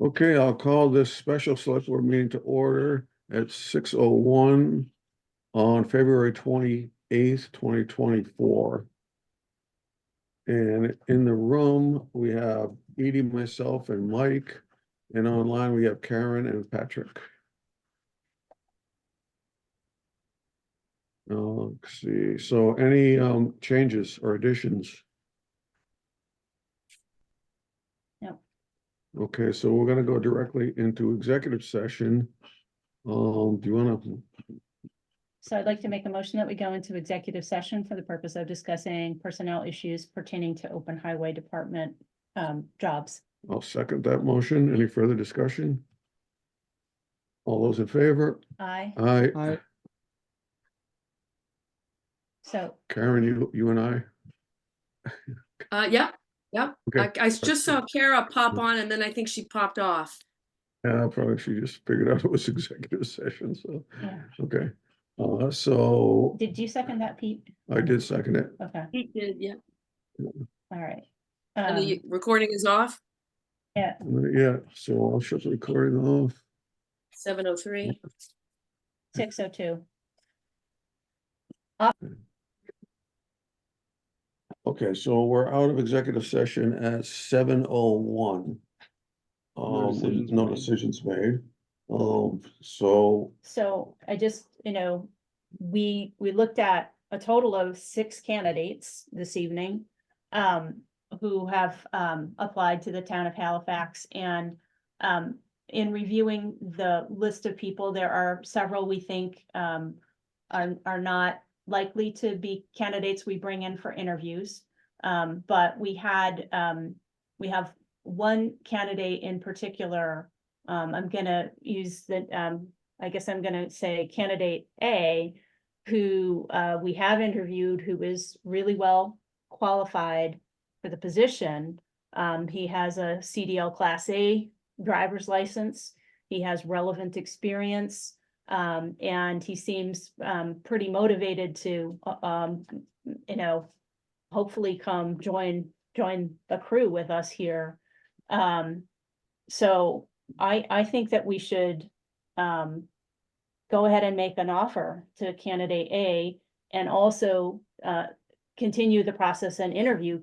Okay, I'll call this special select board meeting to order at 6:01 on February 28th, 2024. And in the room, we have Edie, myself, and Mike. And online, we have Karen and Patrick. Let's see. So any changes or additions? No. Okay, so we're gonna go directly into executive session. Do you want to? So I'd like to make a motion that we go into executive session for the purpose of discussing personnel issues pertaining to open highway department jobs. I'll second that motion. Any further discussion? All those in favor? Aye. Aye. So Karen, you and I? Yeah. Okay. I just saw Kara pop on and then I think she popped off. Yeah, probably she just figured out it was executive session, so, yeah. okay. So Did you second that, Pete? I did second it. Okay. He did, yeah. All right. And the recording is off, Yeah. Yeah, so I'll shut the recording off. 7:03. 6:02. Okay, so we're out of executive session at 7:01. No decisions made. So I just, we looked at a total of 6 candidates this evening who have applied to the town of Halifax, and in reviewing the list of people, there are several we think are not likely to be candidates we bring in for interviews. But we have one candidate in particular. I'm gonna use the, I guess I'm gonna say candidate A, who we have interviewed, who is really well qualified for the position. He has a CDL Class A driver's license. He has relevant experience, and he seems pretty motivated to, hopefully come join the crew with us here. So I think that we should go ahead and make an offer to candidate A, and also continue the process and interview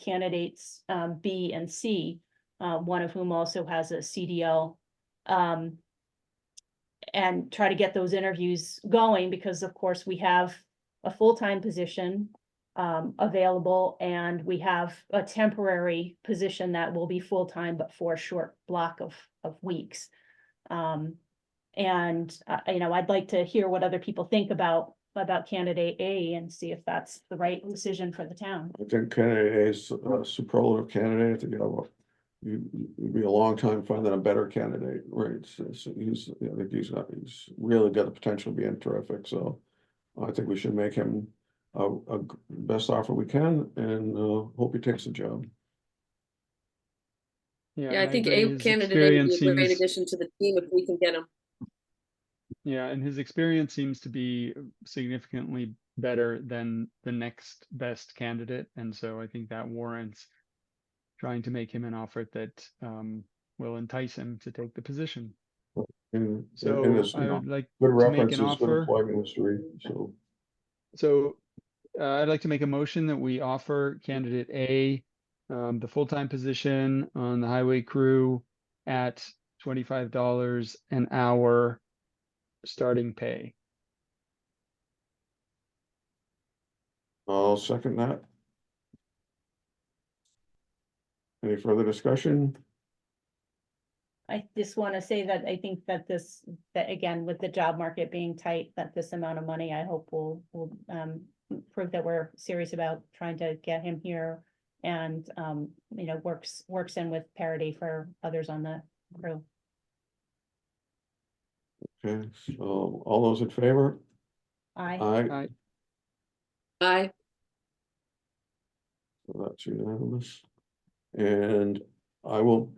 candidates B and C, one of whom also has a CDL, and try to get those interviews going, because of course we have a full-time position available, and we have a temporary position that will be full-time but for a short block of weeks. And I'd like to hear what other people think about candidate A and see if that's the right decision for the town. I think candidate A is a superlative candidate. I think you'd be a long time finding a better candidate, right? So I think he's really got the potential of being terrific. So I think we should make him a best offer we can, and hope he takes the job. Yeah, I think A candidate would be a great addition to the team if we can get him. Yeah, and his experience seems to be significantly better than the next best candidate, and so I think that warrants trying to make him an offer that will entice him to take the position. And I would like good to make references, an good offer. employment history. So I'd like to make a motion that we offer candidate A the full-time position on the highway crew at $25 an hour starting pay. I'll second that. Any further discussion? I just want to say that I think that that again, with the job market being tight, that this amount of money, I hope will prove that we're serious about trying to get him here, and works in with parity for others on the crew. Okay, so all those in favor? Aye. Aye. So that's unanimous. And I will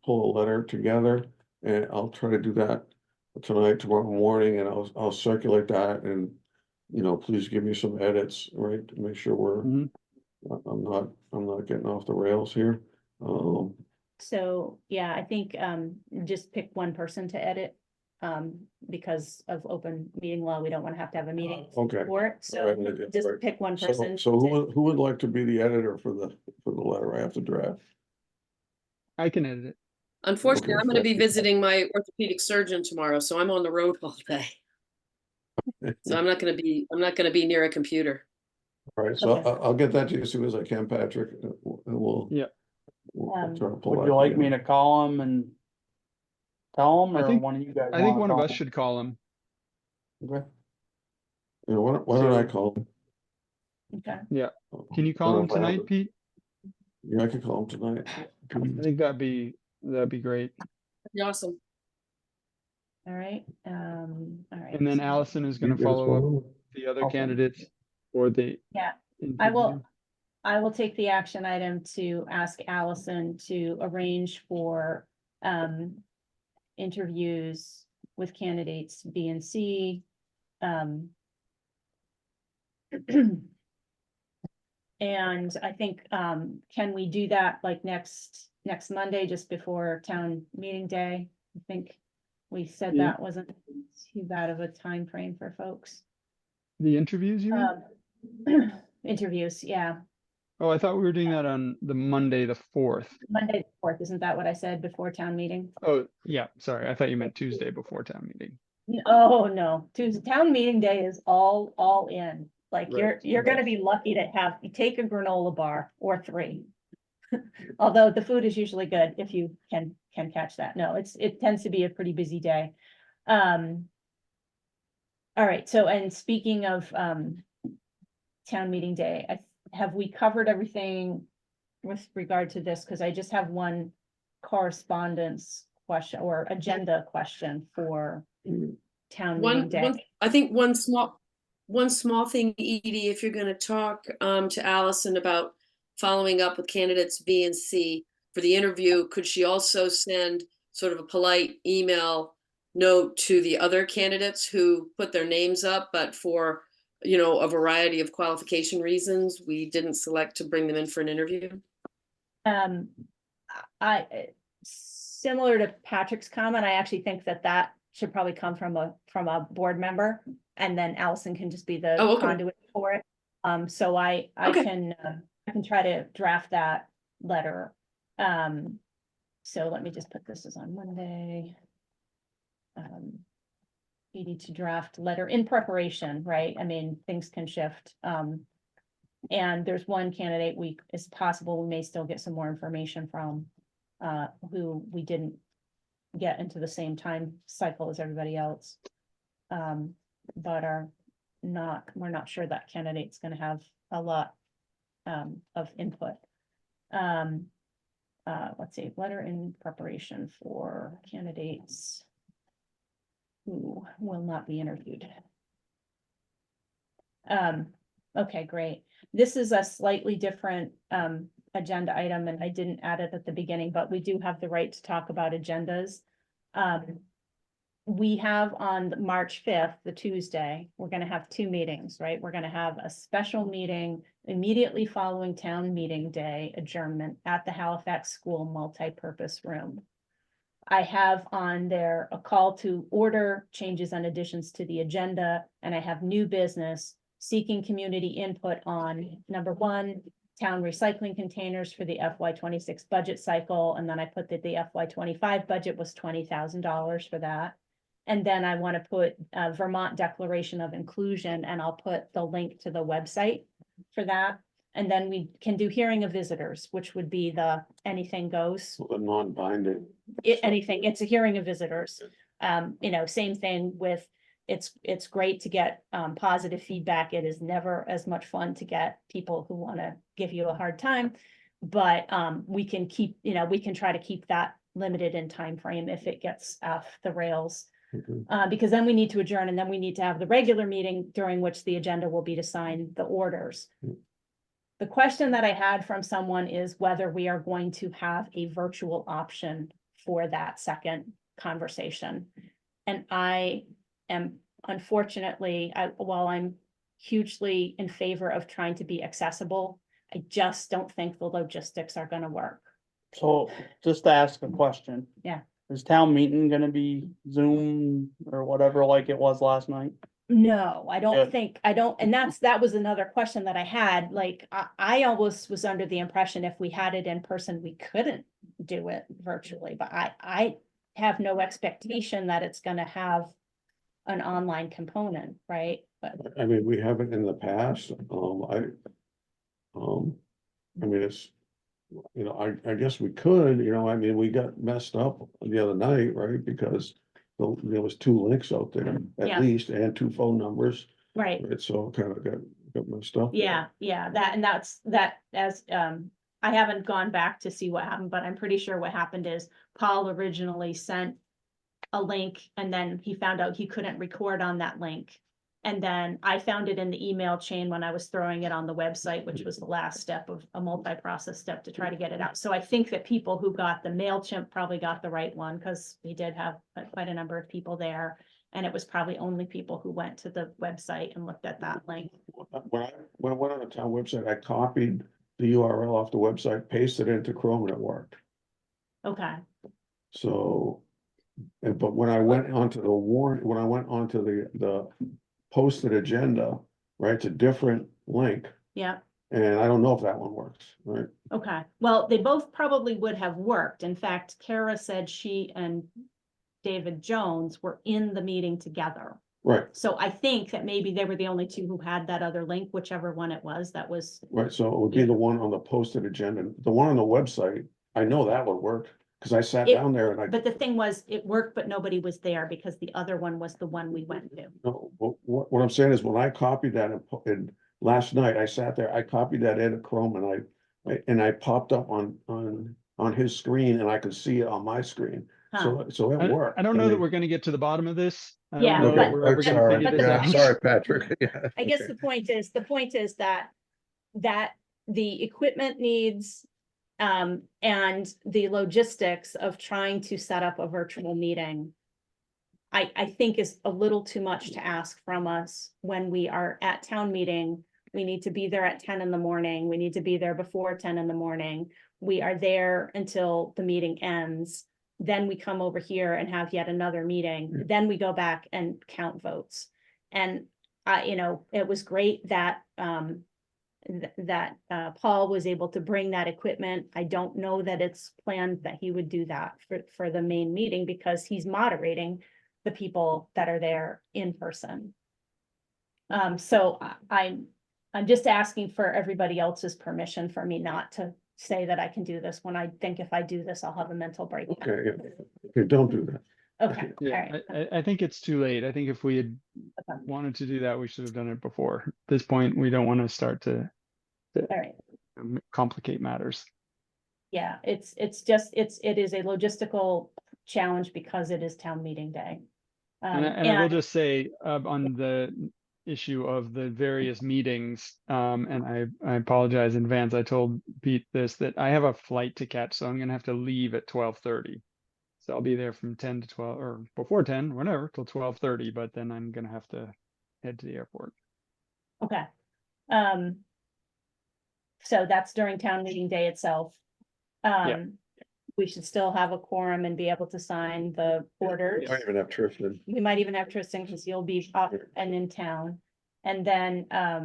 pull a letter together, and I'll try to do that tonight, tomorrow morning, and I'll circulate that, and please give me some edits, right, to make sure we're I'm not getting off the rails here. So, yeah, I think, just pick one person to edit. Because of open meeting law, we don't want to have a meeting Okay. for it, so Right, just right. pick one So, person. so who would like to be the editor for the letter I have to draft? I can edit it. Unfortunately, Okay, I'm gonna be so- visiting my orthopedic surgeon tomorrow, so I'm on the road all day. So I'm not gonna be near a computer. All right, so Okay. I'll get that to you as soon as I can, Patrick, and we'll. Yeah. we'll Um, try to pull Would that you like me together. to call him and tell him, I or think- one of you guys? I think wanna one of call us him? should call him. Okay. Yeah, why don't I So- call him? Okay, Can you call him tonight, Pete? Yeah, I can call him tonight. I think that'd be great. That'd be awesome. all right, all right. And then so- Allison is You gonna get his follow up phone? with the other Okay. candidates for the. Yeah, interview. I will take the action item to ask Allison to arrange for, interviews with candidates B and C. And I think, can we do that like next Monday, just before town meeting day? I think we said Yeah. that wasn't too bad of a time frame for folks. The interviews, you mean? Interviews, yeah, Oh, I thought we were doing that on the Monday, the 4th. Monday, 4th, isn't that what I said before town meeting? Oh, yeah, sorry. I thought you meant Tuesday before town meeting. Oh, no, Tuesday, town meeting day is all in, like, Right. you're gonna be lucky to take a granola bar or 3. Although the food is usually good if you can catch that. No, it tends to be a pretty busy day. All right, so, and speaking of, town meeting day, have we covered everything with regard to this? Because I just have one correspondence question or agenda question for town meeting day. I think one small thing, Edie, if you're gonna talk to Allison about following up with candidates B and C for the interview, could she also send sort of a polite email note to the other candidates who put their names up, but for, a variety of qualification reasons, we didn't select to bring them in for an interview? I, similar to Patrick's comment, I actually think that should probably come from a board member, and then Allison can just be the Oh, okay. conduit for it. So I Okay. can try to draft that letter. So let me just put this as on Monday. You need to draft letter in preparation, right? I mean, things can shift. And there's one candidate it's possible we may still get some more information from, who we didn't get into the same time cycle as everybody else. But we're not sure that candidate's gonna have a lot, of input. Let's see, letter in preparation for candidates who will not be interviewed. Okay, great. This is a slightly different agenda item, and I didn't add it at the beginning, but we do have the right to talk about agendas. We have on March 5th, the Tuesday, we're gonna have 2 meetings, right? We're gonna have a special meeting immediately following town meeting day adjournment at the Halifax School multipurpose room. I have on there a call to order, changes and additions to the agenda, and I have new business seeking community input on number 1, town recycling containers for the FY26 budget cycle. And then I put that the FY25 budget was $20,000 for that. And then I want to put a Vermont Declaration of Inclusion, and I'll put the link to the website for that. And then we can do hearing of visitors, which would be the anything goes. A non-binding. It's a hearing of visitors. Same thing with, it's great to get positive feedback. It is never as much fun to get people who want to give you a hard time. But we can try to keep that limited in time frame if it gets off the rails. Because then we need to adjourn, and then we need to have the regular meeting during which the agenda will be to sign the orders. The question that I had from someone is whether we are going to have a virtual option for that second conversation. And I am, unfortunately, while I'm hugely in favor of trying to be accessible, I just don't think the logistics are going to work. So just to ask a question. Yeah. Is town meeting gonna be Zoom or whatever like it was last night? No, I don't Good. think, I don't, and that was another question that I had, like, I almost was under the impression if we had it in person, we couldn't do it virtually, but I have no expectation that it's gonna have an online component, right? But, I mean, we haven't in the past, I mean, it's, you know, I guess we could, you know, I mean, we got messed up the other night, right? Because there was 2 links out there Yeah. at least, and 2 phone numbers, right, right? So it kind of got messed up. yeah, that as, I haven't gone back to see what happened, but I'm pretty sure what happened is Paul originally sent a link and then he found out he couldn't record on that link. And then I found it in the email chain when I was throwing it on the website, which was the last step of a multi-process step to try to get it out. So I think that people who got the MailChimp probably got the right one because we did have quite a number of people there. And it was probably only people who went to the website and looked at that link. When I went on the town website, I copied the URL off the website, pasted it into Chrome, and it worked. Okay, So, but when I went onto the warrant, when I went onto the posted agenda, right, it's a different link, yeah, and I don't know if that one works, right? okay. Well, they both probably would have worked. In fact, Kara said she and David Jones were in the meeting together. Right, So I think that maybe they were the only 2 who had that other link, whichever one it was, that was, right, so it would be the one on the posted agenda, the one on the website, I know that would work, because I sat It- down there and I. but the thing was, it worked, but nobody was there because the other one was the one we went to. No, what I'm saying is when I copied that and last night I sat there, I copied that into Chrome and I popped up on his screen and I could see it on my screen. So it worked. I don't know that mean- we're gonna get to the bottom of this. I don't Yeah, know that Okay, we're ever gonna sorry, figure this yeah, out. sorry, Patrick. Yeah, I guess okay. the point is that the equipment needs and the logistics of trying to set up a virtual meeting, I think is a little too much to ask from us when we are at town meeting. We need to be there at 10 in the morning. We need to be there before 10 in the morning. We are there until the meeting ends. Then we come over here and have yet another meeting. Yeah. Then we go back and count votes. And you know, it was great that Paul was able to bring that equipment. I don't know that it's planned that he would do that for the main meeting because he's moderating the people that are there in person. So I'm just asking for everybody else's permission for me not to say that I can do this when I think if I do this, I'll have a mental breakdown. Okay, yeah. Okay, don't do that. Okay, all Yeah, right. I think it's too late. I think if we had Okay. wanted to do that, we should have done it before. At this point, we don't want to start to All right. complicate matters. Yeah, it is a logistical challenge because it is town meeting day. And I will just say, on the issue of the various meetings, and I apologize in advance. I told Pete this, that I have a flight to catch, so I'm gonna have to leave at 12:30. So I'll be there from 10 to 12 or before 10, whatever, till 12:30, but then I'm gonna have to head to the airport. Okay. So that's during town meeting day itself. We should still have a quorum and be able to sign the orders. You don't even have Tristan. We might even have Tristan because you'll be up and in town. And then, I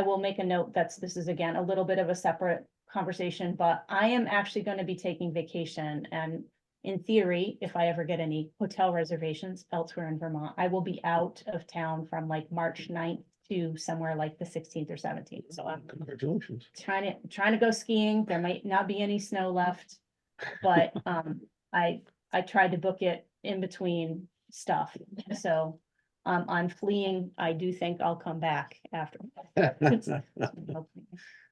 will make a note this is again, a little bit of a separate conversation, but I am actually going to be taking vacation. And in theory, if I ever get any hotel reservations elsewhere in Vermont, I will be out of town from like March 9th to somewhere like the 16th or 17th. So I'm Congratulations. trying to go skiing. There might not be any snow left, but I tried to book it in between stuff. So I'm fleeing. I do think I'll come back after.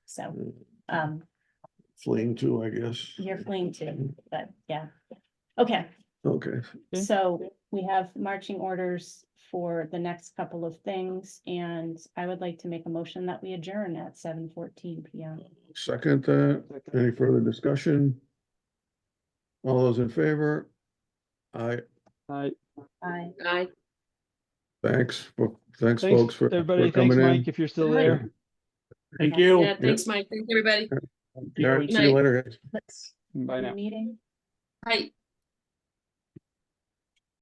So Fleeing too, I guess. you're fleeing too, but yeah. Okay, Okay, Okay. so we have marching orders for the next couple of things, and I would like to make a motion that we adjourn at 7:14 PM. second that. Any further discussion? All those in favor? Aye, Aye. Aye. thanks, Thanks, folks for everybody. Thanks, coming in. Mike, if you're still there. Thank you. Yeah, thanks, Mike. Thanks, everybody. All right, see you Night. later, guys. Let's, Bye now. meeting. Right.